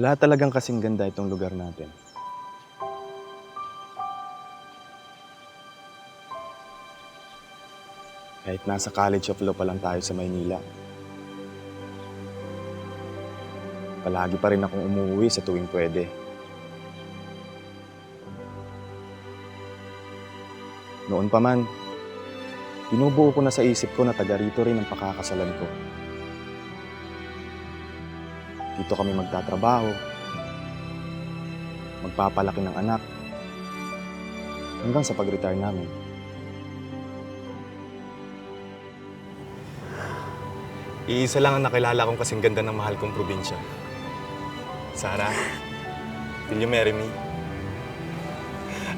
Wala talagang kasing ganda itong lugar natin. Kahit nasa College of Law pa lang tayo sa Maynila. Palagi pa rin akong umuwi sa tuwing pwede. Noon pa man, binubuo ko na sa isip ko na taga rito rin ang pakakasalan ko. Dito kami magtatrabaho, magpapalaki ng anak, hanggang sa pag-retire namin. Iisa lang ang nakilala kong kasing ganda ng mahal kong probinsya. Sarah, will you marry me?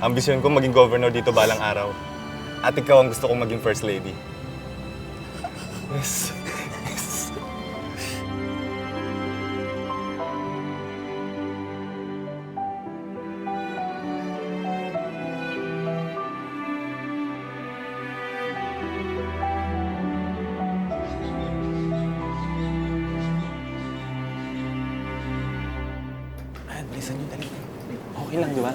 Ambisyon ko maging governor dito balang araw. At ikaw ang gusto kong maging first lady. Yes. Yes. Bilisan nyo, dali. Okay lang, di ba?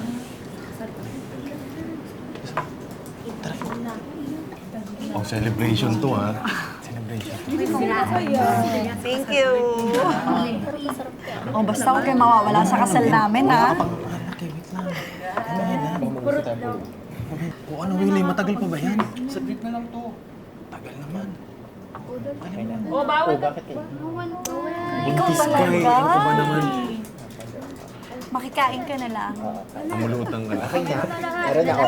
Tara. Oh, celebration to, ha? Celebration. Thank you. Oh, basta huwag kayo mawawala sa kasal namin, ha? Okay, wait lang. O ano, Willie? Matagal pa ba yan? Saglit na lang to. Tagal naman. Oh, bawal. Bakit kayo? Ikaw Buntis ka eh. talaga. Ano ka ba naman? Makikain ka na lang. Amulutan ka na. Meron ako.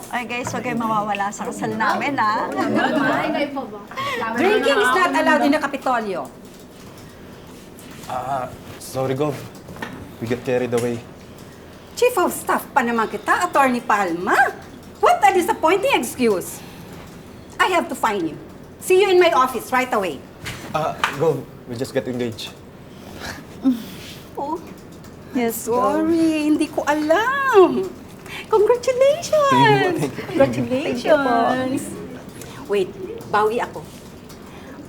Ay guys, huwag kayo mawawala sa kasal namin, ha? Drinking is not allowed in the Capitolio. Sorry, Gov. We get carried away. Chief of Staff pa naman kita, Attorney Palma. What a disappointing excuse. I have to fine you. See you in my office right away. Gov, we just got engaged. Oh, Yes, sorry, hindi ko alam. Congratulations! Congratulations! Wait, bawi ako.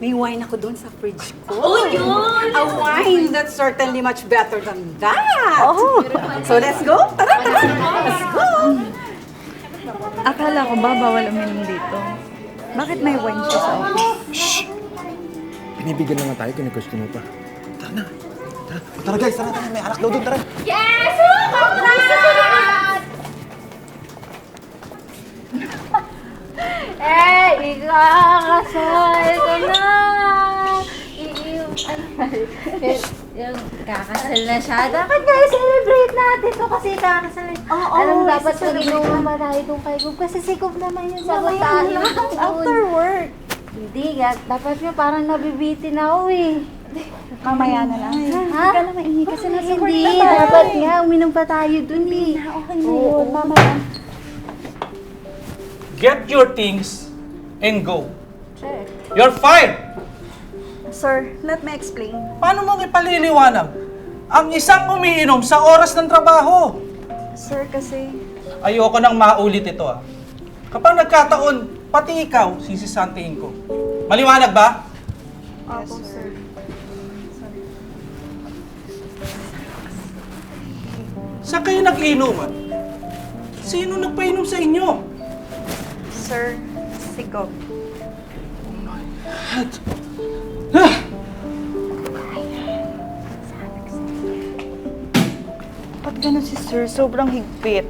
May wine ako doon sa fridge ko. Oh, yun! A wine that's certainly much better than that! Oh. So let's go! Tara, tara! Let's go! Akala ko ba bawal uminom dito? Bakit may wine siya sa office? Binibigyan na nga tayo, kinu-question mo pa. Tara na. Tara. O, tara guys, tara. May alak daw doon, tara. Yes! Congrats! Ikakasal ko na! Yung kakasal na siya. Dapat guys, celebrate natin to kasi kakasal na. Alam dapat mag-inuman ba tayo doon kay Gub? Kasi si Gub naman yung sagot tayo. After work. Hindi, dapat nga parang nabibitin ako eh. Mamaya na lang. Ha? Hindi ka na maingay kasi nasa work Hindi, na tayo. dapat nga uminom pa tayo dun eh. Okay na yun. Mamaya. Get your things and go. Sure. You're fired! Sir, let me explain. Paano mo ipaliliwanag ang isang umiinom sa oras ng trabaho? Sir, kasi... Ayoko nang maulit ito ah. Kapag nagkataon, pati ikaw, sisisantihin ko. Maliwanag ba? Opo, sir. Saan kayo nag-iinuman? Sino nagpainom sa inyo? Sir, si Gob. Ba't ganun si Sir? Sobrang higpit.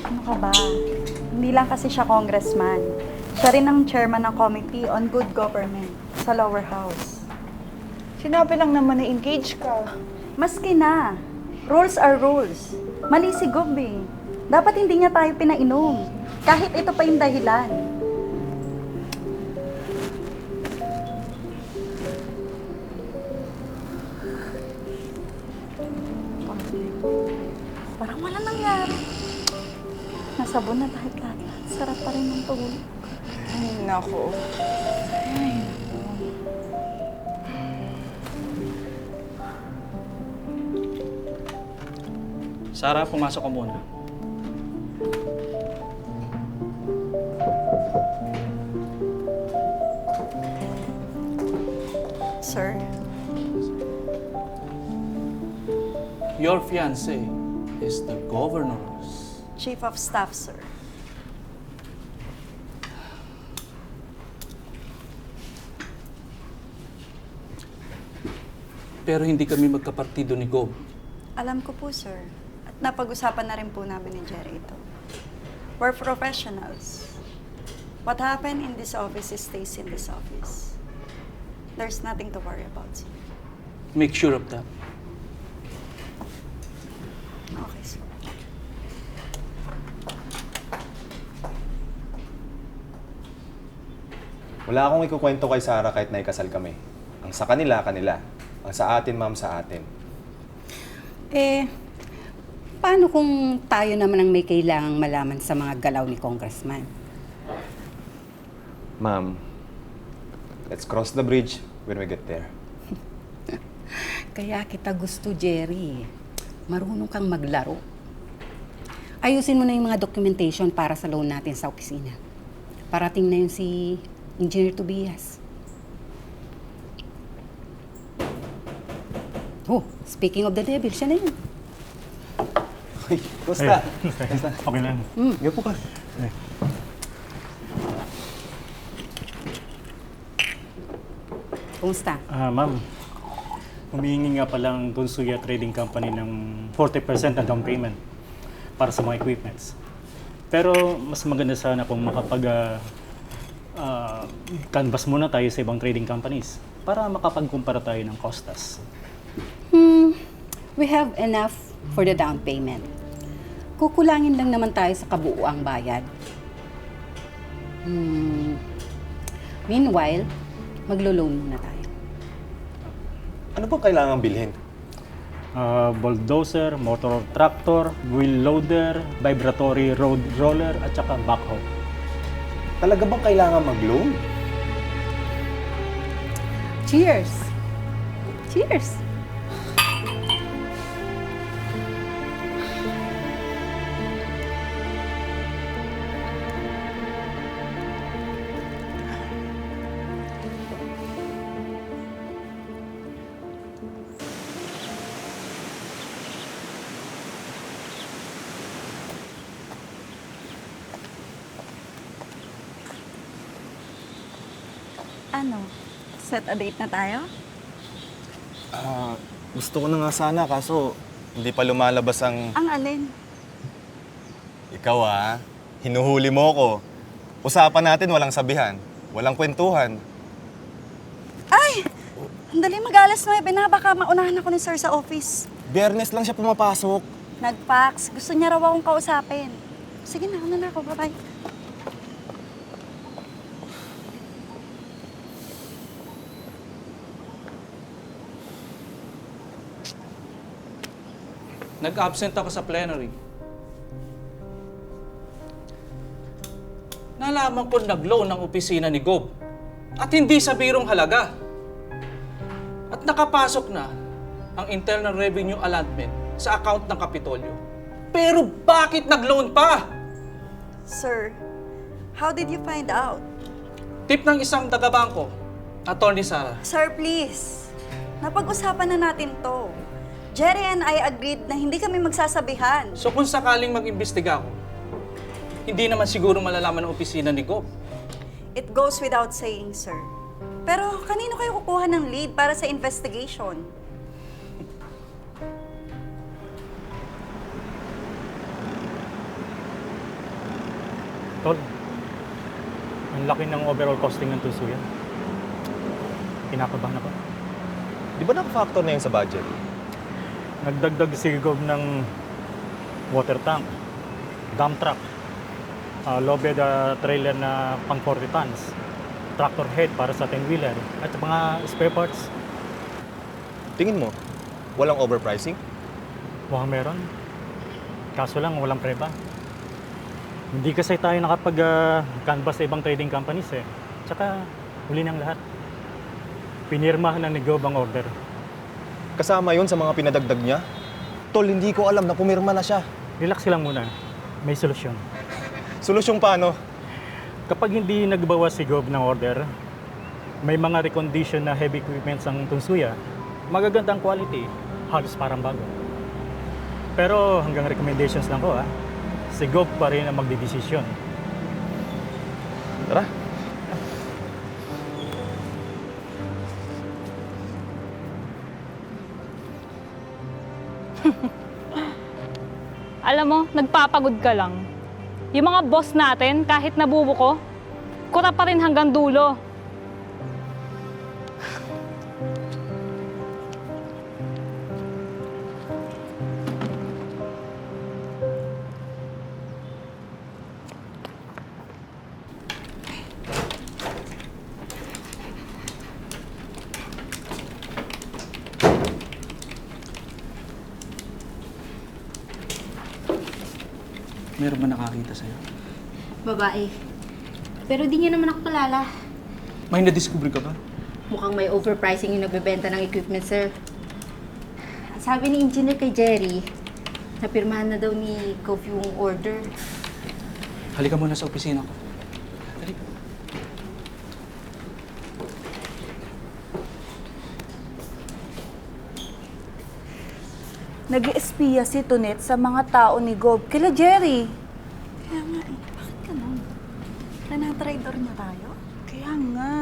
Ano ka ba? Hindi lang kasi siya congressman. Siya rin ang chairman ng Committee on Good Government sa lower house. Sinabi lang naman na engage ka. Maski na. Rules are rules. Mali si Gob eh. Dapat hindi niya tayo pinainom. Kahit ito pa yung dahilan. Parang wala nangyari. Nasabon na tayo lahat. Sarap pa rin ng tulog. Ay, nako. Sarah, pumasok ka muna. Sir, Your fiancé is the governor's. Chief of Staff, sir. Pero hindi kami magkapartido ni Gob. Alam ko po, sir. At napag-usapan na rin po namin ni Jerry ito. We're professionals. What happened in this office stays in this office. There's nothing to worry about, sir. Make sure of that. Okay, sir. Wala akong ikukwento kay Sarah kahit naikasal kami. Ang sa kanila, kanila. Ang sa atin, ma'am, sa atin. Eh, paano kung tayo naman ang may kailangang malaman sa mga galaw ni Congressman? Ma'am, let's cross the bridge when we get there. Kaya kita gusto, Jerry. Marunong kang maglaro. Ayusin mo na yung mga documentation para sa loan natin sa opisina. Parating na yun si Engineer Tobias. Oh, speaking of the devil, siya na yun. Ay, Costa. Okay lang. Ngayon po ka. Kumusta? Ma'am, humihingi nga palang Tunsuya Trading Company ng 40% na down payment para sa mga equipments. Pero mas maganda sana kung canvas muna tayo sa ibang trading companies para makapagkumpara tayo ng costas. We have enough for the down payment. Kukulangin lang naman tayo sa kabuuang bayad. Meanwhile, maglo-loan muna tayo. Ano bang kailangang bilhin? Bulldozer, motor tractor, wheel loader, vibratory road roller, at saka backhoe. Talaga bang kailangan mag-loan? Cheers! Cheers! Ano? Set a date na tayo? Gusto ko na nga sana, kaso hindi pa lumalabas ang... Ang alin? Ikaw hinuhuli mo ko. Usapan natin walang sabihan, walang kwentuhan. Ay! Andali, mag-alas 9 na. Baka maunahan ako ni sir sa office. Biyernes lang siya pumapasok. Nag-fax. Gusto niya raw akong kausapin. Sige na, una na ako. Bye-bye. Nag-absent ako sa plenary. Nalaman ko nag-loan ng opisina ni Gob. At hindi sa birong halaga. At nakapasok na ang Internal Revenue Allotment sa account ng Kapitolyo. Pero bakit nag-loan pa? Sir, how did you find out? Tip ng isang taga-bangko, Attorney Sarah. Sir, please. Napag-usapan na natin to. Jerry and I agreed na hindi kami magsasabihan. So kung sakaling mag-imbestiga ako, hindi naman siguro malalaman ng opisina ni Gob. It goes without saying, sir. Pero kanino kayo kukuha ng lead para sa investigation? Tol, ang laki ng overall costing ng Tunsuya. Kinakabahan ako. Di ba naka-factor na yun sa budget? Nagdagdag si Gob ng water tank, dump truck, low-bed trailer na pang 40 tons, tractor head para sa 10-wheeler, at mga spare parts. Tingin mo, walang overpricing? Mukhang meron. Kaso lang, walang preba. Hindi kasi tayo nakapag-canvas sa ibang trading companies eh. Tsaka, huli ng lahat. Pinirmahan na ni Gob ang order. Kasama yun sa mga pinadagdag niya? Tol, hindi ko alam na pumirma na siya. Relax lang muna. May solusyon. Solusyong paano? Kapag hindi nagbawas si Gob ng order, May mga recondition na heavy equipments ang Tunsuya. Magagandang quality, halos parang bago. Pero hanggang recommendations lang ko Si Gob pa rin ang magdidesisyon. Tara. Alam mo, nagpapagod ka lang. Yung mga boss natin, kahit nabubuko, kura pa rin hanggang dulo. Meron ba nakakita sa'yo? Babae. Pero di niya naman ako kilala. May na-discover ka ba? Mukhang may overpricing yung nagbebenta ng equipment, sir. Sabi ni engineer kay Jerry, napirmahan na daw ni Kof yung order. Halika muna sa opisina ko. Halika. Nag-espiya si Tonet sa mga tao ni Gob. Kila Jerry. Kaya nga eh, bakit ganun? Tinatraidor niya tayo? Kaya nga.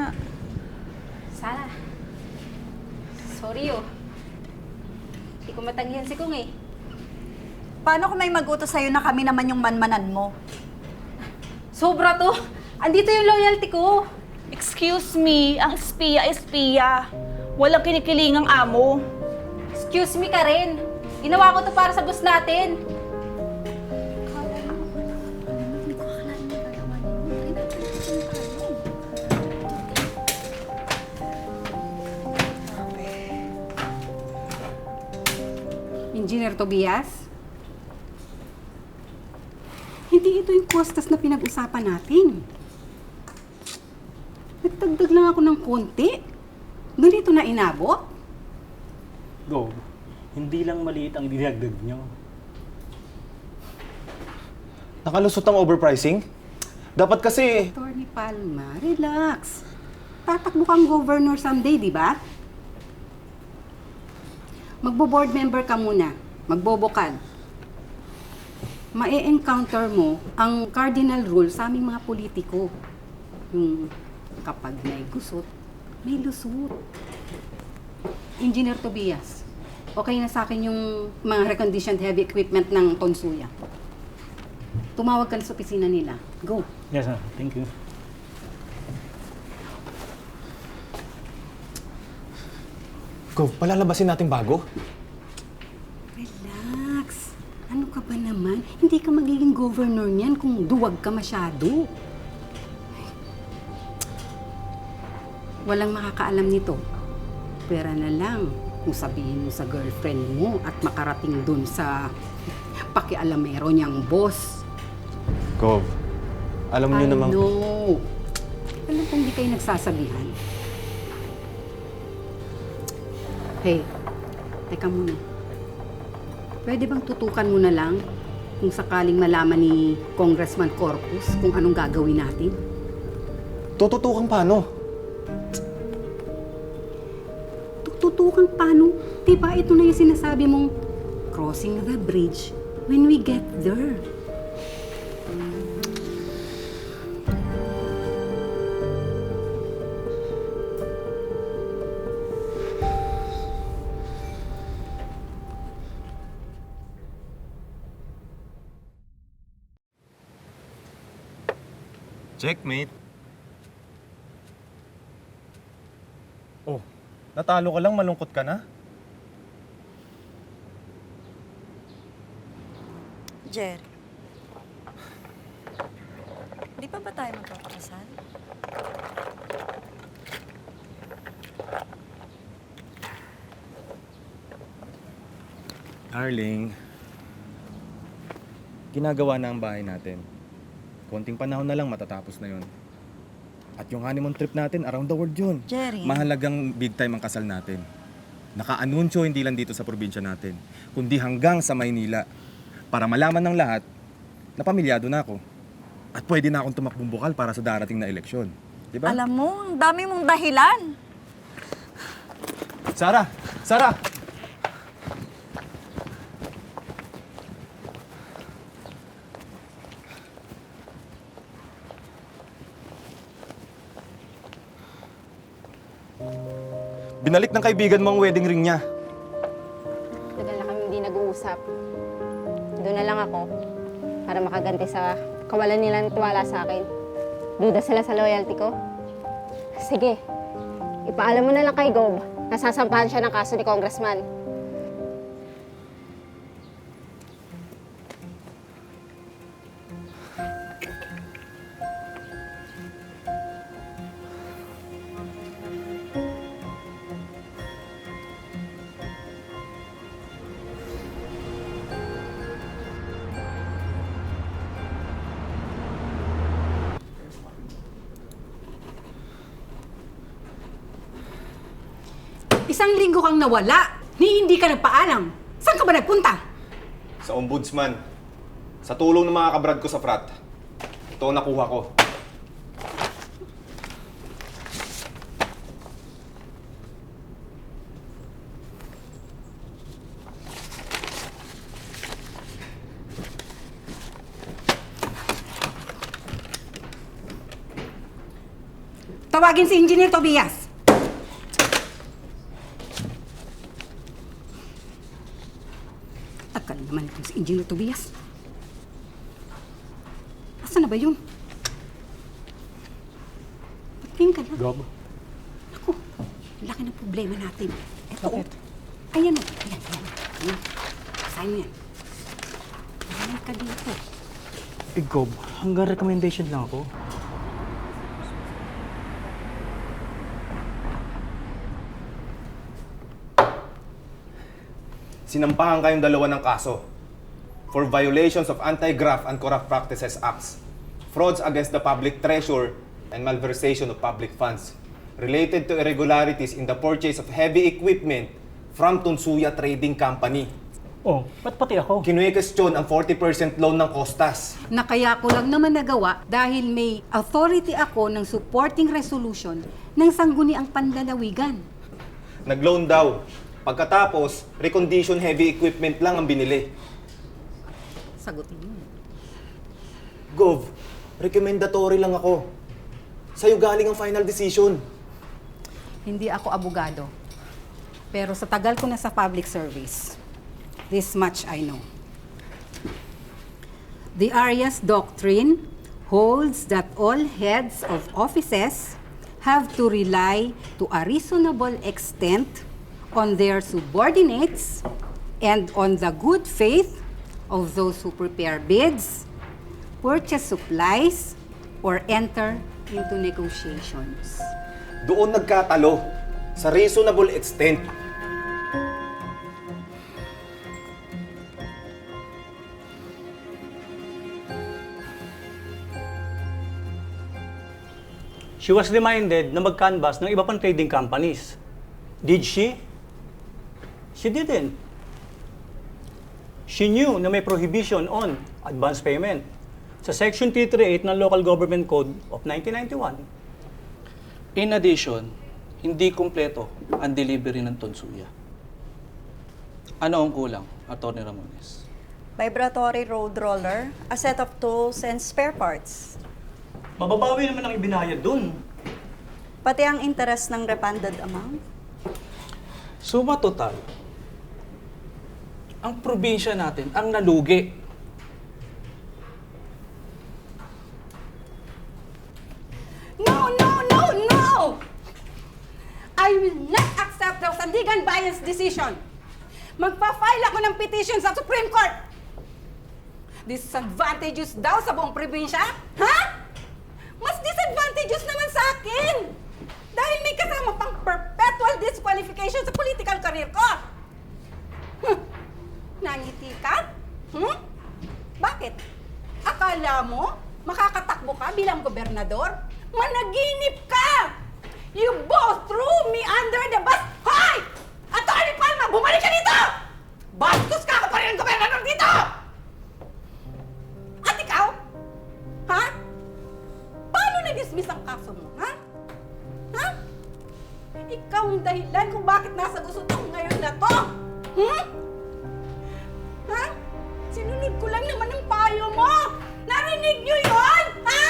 Sara. Sorry Hindi ko matanggihan si Kung Paano kung may mag-utos sa'yo na kami naman yung manmanan mo? Sobra to! Andito yung loyalty ko! Excuse me, ang espiya. Walang kinikilingang amo. Excuse me ka rin! Ginawa ko to para sa boss natin! Engineer Tobias? Hindi ito yung costas na pinag-usapan natin. Nagdagdag lang ako ng konti. Ganito na inabot? Gob, hindi lang maliit ang dinagdag nyo. Nakalusot ang overpricing? Dapat kasi... Attorney Palma, relax. Tatakbo kang governor someday, di ba? Magbo-board member ka muna. Magbobokad. Mae-encounter mo ang cardinal rule sa aming mga politiko. Yung kapag may gusot, may lusot. Engineer Tobias, okay na sa akin yung mga reconditioned heavy equipment ng Tonsuya. Tumawag ka na sa opisina nila. Go. Yes, sir. Thank you. Go, palalabasin natin bago? Relax. Ano ka ba naman? Hindi ka magiging governor niyan kung duwag ka masyado. Walang makakaalam nito. Pera na lang kung sabihin mo sa girlfriend mo at makarating dun sa pakialamero niyang boss. Gov, alam niyo namang... No. Alam kong di kayo nagsasabihan. Hey, teka muna. Pwede bang tutukan mo na lang kung sakaling malaman ni Congressman Corpus kung anong gagawin natin? Tututukan paano? Tutukan paano? Diba ito na yung sinasabi mong crossing the bridge when we get there. Checkmate. Oh, natalo ka lang, malungkot ka na? Jerry. Di pa ba tayo magpapakasal? Darling, ginagawa na ang bahay natin. Konting panahon na lang matatapos na yun. At yung honeymoon trip natin, around the world yun. Jerry. Mahalagang big time ang kasal natin. Naka-anunsyo hindi lang dito sa probinsya natin, kundi hanggang sa Maynila. Para malaman ng lahat na pamilyado na ako. At pwede na akong tumakbong bukal para sa darating na eleksyon. Di ba? Alam mo, ang dami mong dahilan. Sarah! Sarah! Binalik ng kaibigan mo ang wedding ring niya. Tagal na kami hindi nag-uusap. Doon na lang ako para makaganti sa kawalan nila ng tiwala sa akin. Duda sila sa loyalty ko. Sige, ipaalam mo na lang kay Gob na sasampahan siya ng kaso ni Congressman. Isang linggo kang nawala, ni hindi ka nagpaalam. Saan ka ba nagpunta? Sa ombudsman. Sa tulong ng mga kabrad ko sa frat. Ito ang nakuha ko. Tawagin si Engineer Tobias. Akala naman itong si Engineer Tobias. Asan na ba yun? Patingin ka na. Gob, Ako, laki ng problema natin. Eto, oh. Ayan o. Ayan. Saan yan? Ayan ka dito. Gob, hanggang recommendation lang ako. Sinampahan kayong dalawa ng kaso for violations of Anti-Graft and Corrupt Practices Acts, frauds against the public treasure, and malversation of public funds related to irregularities in the purchase of heavy equipment from Tunsuya Trading Company. Oh, ba't pati ako? Kinuwestiyon ang 40% loan ng Costas. Na kaya ko lang naman nagawa dahil may authority ako ng supporting resolution ng sangguniang panlalawigan. Nag-loan daw. Pagkatapos, recondition heavy equipment lang ang binili. Sagutin mo. Gov, recommendatory lang ako. Sa'yo galing ang final decision. Hindi ako abogado. Pero sa tagal ko na sa public service, this much I know. The Arias Doctrine holds that all heads of offices have to rely to a reasonable extent on their subordinates and on the good faith of those who prepare bids, purchase supplies, or enter into negotiations. Doon nagkatalo. Sa reasonable extent. She was reminded na mag-canvas ng iba pang trading companies. Did she? She didn't. She knew na may prohibition on advance payment sa Section 338 ng Local Government Code of 1991. In addition, hindi kumpleto ang delivery ng Tunsuya. Ano ang kulang, Atty. Ramones? Vibratory road roller, a set of tools, and spare parts. Mababawi naman ang ibinayad dun. Pati ang interest ng refunded amount. Suma total, ang probinsya natin ang nalugi. No! I will not accept the Sandigan Bayan's decision. Magpa-file ako ng petition sa Supreme Court. Disadvantageous daw sa buong probinsya? Ha? Mas disadvantageous naman sa akin. Dahil may kasama pang perpetual disqualification sa political career ko. Nangiti ka? Bakit? Akala mo makakatakbo ka bilang gobernador? Managinip ka! You both threw me under the bus! Hoy! Atty. Palma, bumalik ka dito! Bastos ka! Ako pa rin ang gobernador dito! At ikaw? Ha? Paano na-dismiss ang kaso mo, ha? ang dahilan kung bakit nasa gusot ako ngayon na to? Ha? Sinunod ko lang naman ang payo mo! Narinig niyo yun? Ha?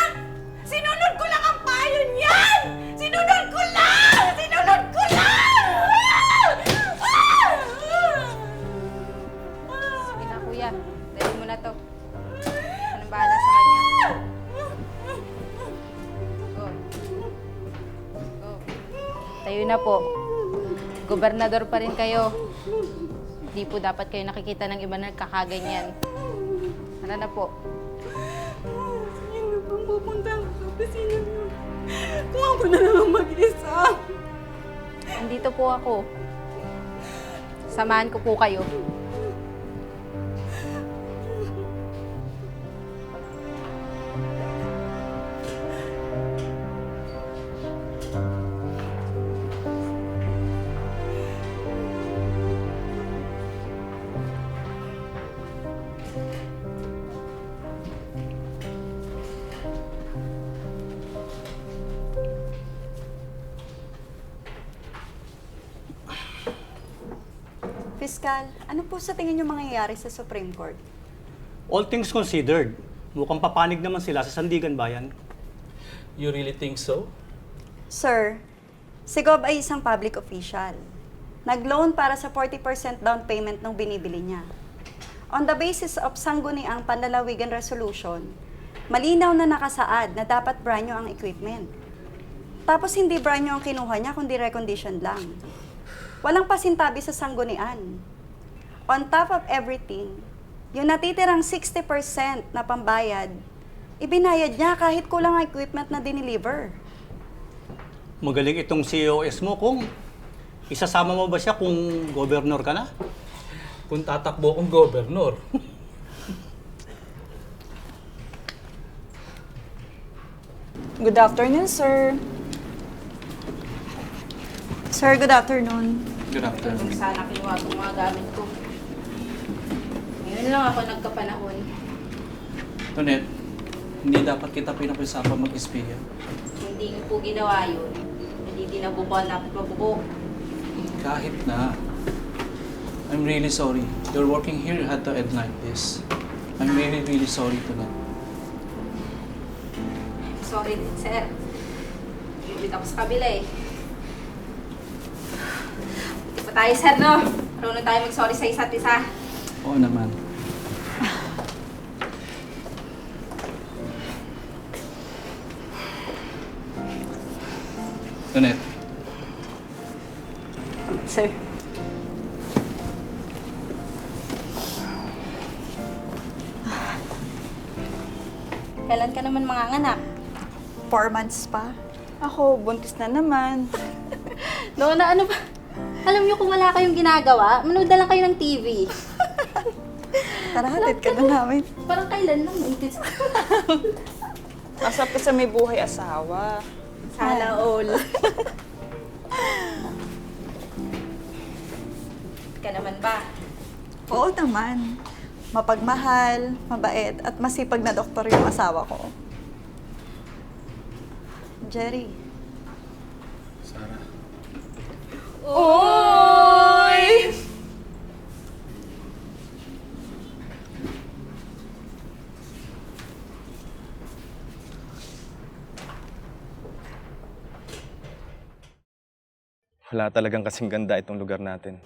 Sinunod ko lang ang payo niyan! Sinunod ko lang! Sinunod ko lang! Sige na, kuya. Dali mo na to. Anong bahala sa kanya? Go. Go. Tayo na po. Gobernador pa rin kayo. Di po dapat kayo nakikita ng iba na nagkakaganyan. Ano na po? Sino bang pupunta ako sa opisina niyo? Kung ako na lang ang mag-isa. Andito po ako. Samahan ko po kayo. Piskal, ano po sa tingin niyo mangyayari sa Supreme Court? All things considered, mukhang papanig naman sila sa Sandigan Bayan. You really think so? Sir, si Gob ay isang public official. Nag-loan para sa 40% down payment ng binibili niya. On the basis of sangguniang panlalawigan resolution, malinaw na nakasaad na dapat brand new ang equipment. Tapos hindi brand new ang kinuha niya, kundi reconditioned lang. Walang pasintabi sa sanggunian. On top of everything, yung natitirang 60% na pambayad, ibinayad niya kahit kulang ang equipment na dineliver. Magaling itong COS mo kung isasama mo ba siya kung governor ka na? Kung tatakbo kong gobernur. Good afternoon, sir. Sir, good afternoon. Good Kung sana kinuha itong mga gamit ko. Ngayon lang ako nagkapanahon. Tonet, hindi dapat kita pinakiusapan mag-espiya. Hindi ko po ginawa yun. Hindi dinabubuan na mabubo. Kahit na. I'm really sorry. You're working here, you had to end like this. I'm really, really sorry, Tonet. Sorry din, sir. Ibit ako sa kabila eh. Buti pa tayo, sir, no? Marunong tayo mag-sorry sa isa't isa. Oo naman. Tonet, Sir. Kailan ka naman manganganak? 4 months pa. Ako, buntis na naman. Lola, ano ba? Alam niyo kung wala kayong ginagawa, manood na lang kayo ng TV. Tara, hatid ka na namin. Parang kailan lang, mintis. Masarap sa may buhay asawa. Sana all. Ka naman ba? Oo naman. Mapagmahal, mabait, at masipag na doktor yung asawa ko. Jerry. Sarah. Oy! Wala talagang kasing ganda itong lugar natin.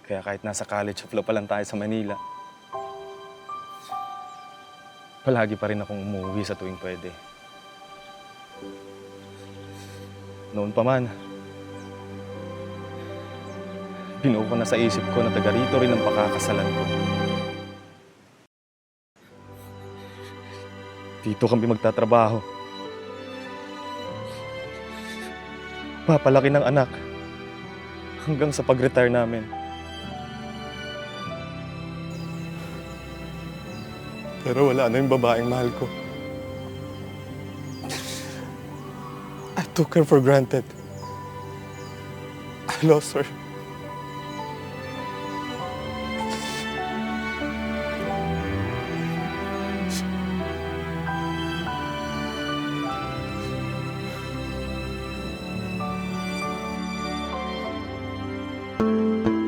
Kaya kahit nasa College of Law pa lang tayo sa Manila, palagi pa rin akong umuwi sa tuwing pwede. Noon pa man, binuo ko na sa isip ko na taga rito rin ang pakakasalan ko. Dito kami magtatrabaho. Papalaki ng anak hanggang sa pag-retire namin. Pero wala na yung babaeng mahal ko. I took her for granted. I lost her. Gob.